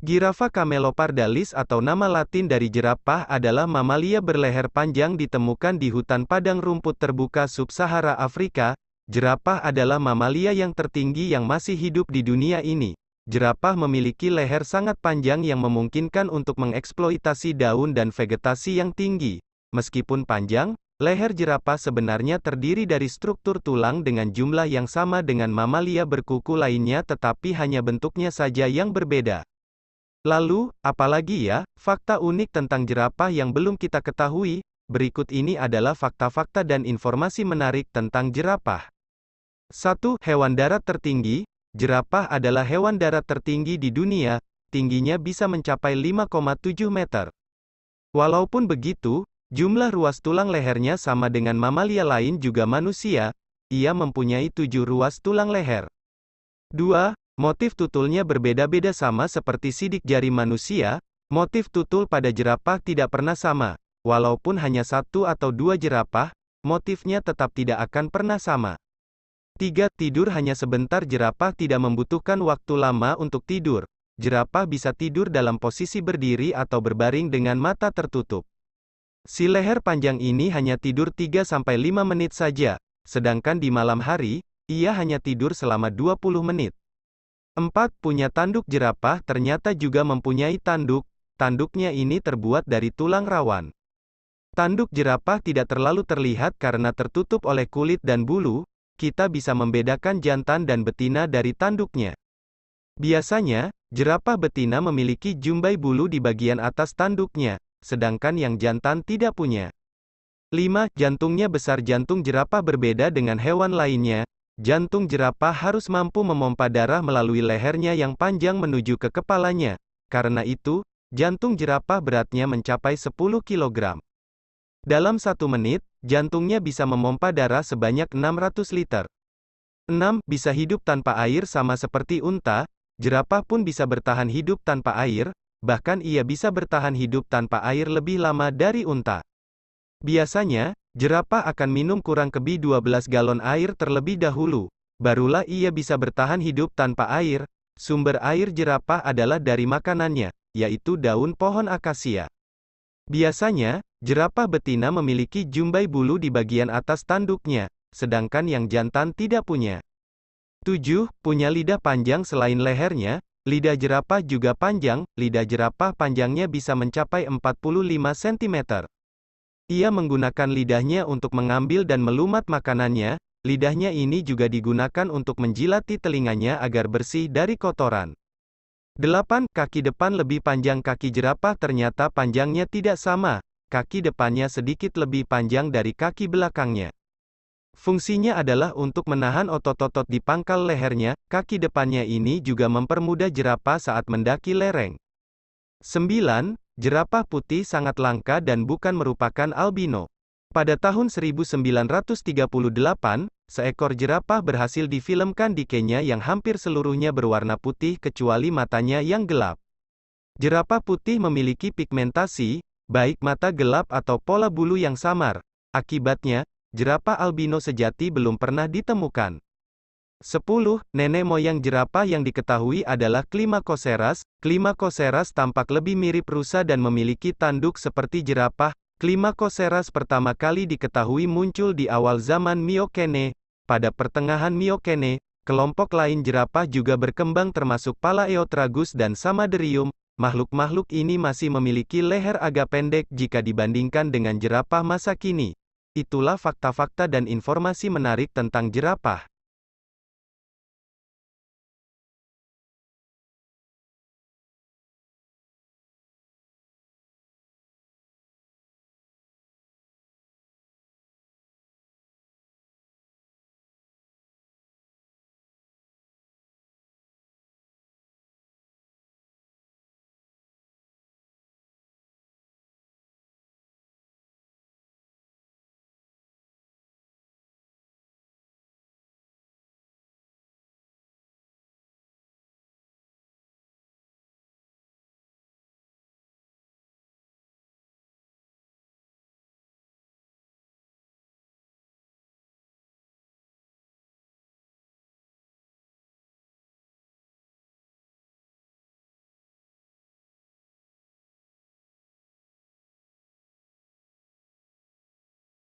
Girafa camelopardalis atau nama latin dari jerapah adalah mamalia berleher panjang ditemukan di hutan padang rumput terbuka sub-Sahara Afrika. Jerapah adalah mamalia yang tertinggi yang masih hidup di dunia ini. Jerapah memiliki leher sangat panjang yang memungkinkan untuk mengeksploitasi daun dan vegetasi yang tinggi. Meskipun panjang, leher jerapah sebenarnya terdiri dari struktur tulang dengan jumlah yang sama dengan mamalia berkuku lainnya tetapi hanya bentuknya saja yang berbeda. Lalu, apalagi ya, fakta unik tentang jerapah yang belum kita ketahui? Berikut ini adalah fakta-fakta dan informasi menarik tentang jerapah. 1. Hewan darat tertinggi. Jerapah adalah hewan darat tertinggi di dunia, tingginya bisa mencapai 5,7 meter. Walaupun begitu, jumlah ruas tulang lehernya sama dengan mamalia lain juga manusia, ia mempunyai 7 ruas tulang leher. 2. Motif tutulnya berbeda-beda sama seperti sidik jari manusia, motif tutul pada jerapah tidak pernah sama. Walaupun hanya 1 atau 2 jerapah, motifnya tetap tidak akan pernah sama. 3. Tidur hanya sebentar. Jerapah tidak membutuhkan waktu lama untuk tidur. Jerapah bisa tidur dalam posisi berdiri atau berbaring dengan mata tertutup. Si leher panjang ini hanya tidur 3-5 menit saja, sedangkan di malam hari, ia hanya tidur selama 20 menit. 4. Punya tanduk. Jerapah ternyata juga mempunyai tanduk. Tanduknya ini terbuat dari tulang rawan. Tanduk jerapah tidak terlalu terlihat karena tertutup oleh kulit dan bulu. Kita bisa membedakan jantan dan betina dari tanduknya. Biasanya, jerapah betina memiliki jumbai bulu di bagian atas tanduknya, sedangkan yang jantan tidak punya. 5. Jantungnya besar. Jantung jerapah berbeda dengan hewan lainnya. Jantung jerapah harus mampu memompa darah melalui lehernya yang panjang menuju ke kepalanya. Karena itu, jantung jerapah beratnya mencapai 10 kg. Dalam 1 menit, jantungnya bisa memompa darah sebanyak 600 liter. 6. Bisa hidup tanpa air. Sama seperti unta, jerapah pun bisa bertahan hidup tanpa air, bahkan ia bisa bertahan hidup tanpa air lebih lama dari unta. Biasanya, jerapah akan minum kurang lebih 12 galon air terlebih dahulu, barulah ia bisa bertahan hidup tanpa air. Sumber air jerapah adalah dari makanannya, yaitu daun pohon akasia. Biasanya, jerapah betina memiliki jumbai bulu di bagian atas tanduknya, sedangkan yang jantan tidak punya. 7. Punya lidah panjang. Selain lehernya, lidah jerapah juga panjang. Lidah jerapah panjangnya bisa mencapai 45 cm. Ia menggunakan lidahnya untuk mengambil dan melumat makanannya. Lidahnya ini juga digunakan untuk menjilati telinganya agar bersih dari kotoran. 8. Kaki depan lebih panjang. Kaki jerapah ternyata panjangnya tidak sama. Kaki depannya sedikit lebih panjang dari kaki belakangnya. Fungsinya adalah untuk menahan otot-otot di pangkal lehernya. Kaki depannya ini juga mempermudah jerapah saat mendaki lereng. 9. Jerapah putih sangat langka dan bukan merupakan albino. Pada tahun 1938, seekor jerapah berhasil difilmkan di Kenya yang hampir seluruhnya berwarna putih kecuali matanya yang gelap. Jerapah putih memiliki pigmentasi, baik mata gelap atau pola bulu yang samar. Akibatnya, jerapah albino sejati belum pernah ditemukan. 10. Nenek moyang jerapah yang diketahui adalah Climacoceras. Climacoceras tampak lebih mirip rusa dan memiliki tanduk seperti jerapah. Climacoceras pertama kali diketahui muncul di awal zaman Miocene. Pada pertengahan Miocene, kelompok lain jerapah juga berkembang termasuk Palaeotragus dan Samaderium. Makhluk-makhluk ini masih memiliki leher agak pendek jika dibandingkan dengan jerapah masa kini. Itulah fakta-fakta dan informasi menarik tentang jerapah.